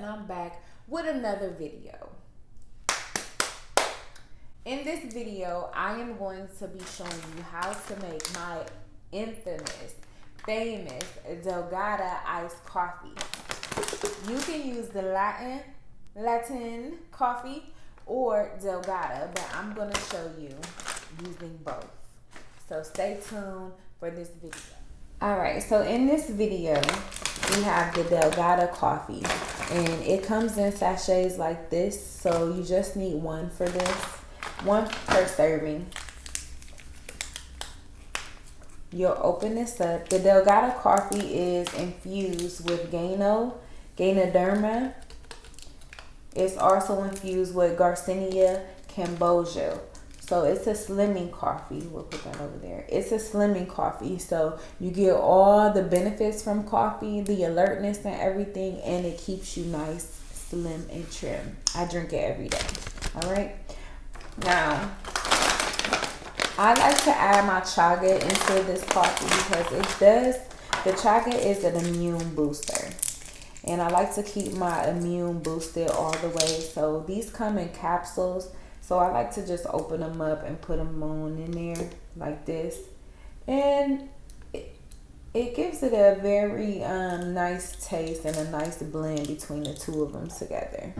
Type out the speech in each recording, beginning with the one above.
and I'm back with another video. In this video, I am going to be showing you how to make my infamous, famous Delgada Iced Coffee. You can use the Latin coffee or Delgada, but I'm going to show you using both. So stay tuned for this video. Alright, so in this video, we have the Delgada coffee, and it comes in sachets like this, so you just need one for this, one per serving. You'll open this up. The Delgada coffee is infused with Ganoderma. It's also infused with Garcinia, Cambogia. So it's a slimming coffee. We'll put that over there. It's a slimming coffee. So you get all the benefits from coffee, the alertness and everything, and it keeps you nice, slim, and trim. I drink it every day. All right. Now, I like to add my chaga into this coffee because the chaga is an immune booster. And I like to keep my immune boosted all the way. So these come in capsules. So I like to just open them up and put them on in there like this. And it gives it a very nice taste and a nice blend between the two of them together.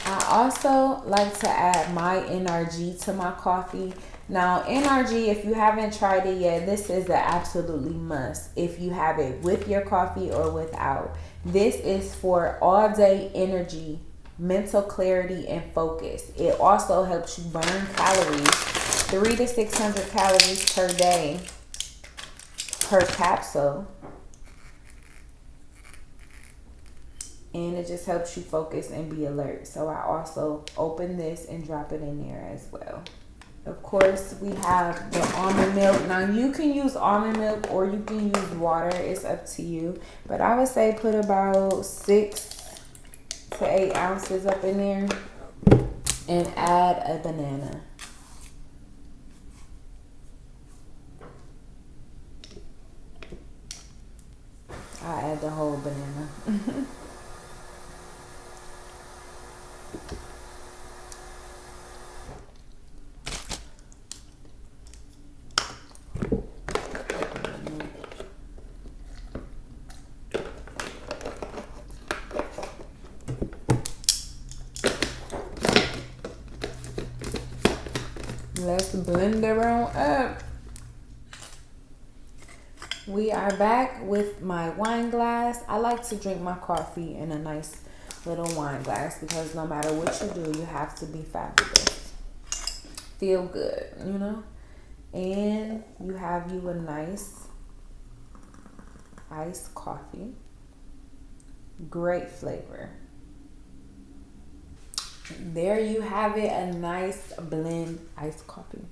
I also like to add my NRG to my coffee. Now, NRG, if you haven't tried it yet, this is an absolutely must if you have it with your coffee or without. This is for all day energy, mental clarity, and focus. It also helps you burn calories, 300 to 600 calories per day per capsule. And it just helps you focus and be alert. So I also open this and drop it in there as well. Of course, we have the almond milk. Now, you can use almond milk or you can use water. It's up to you. But I would say put about 6 to 8 ounces up in there. And add a banana. I add the whole banana. Let's blend it on up. We are back with my wine glass. I like to drink my coffee in a nice little wine glass because no matter what you do, you have to be fabulous. Feel good, you know? And you have you a nice iced coffee. Great flavor. There you have it, a nice blend iced coffee.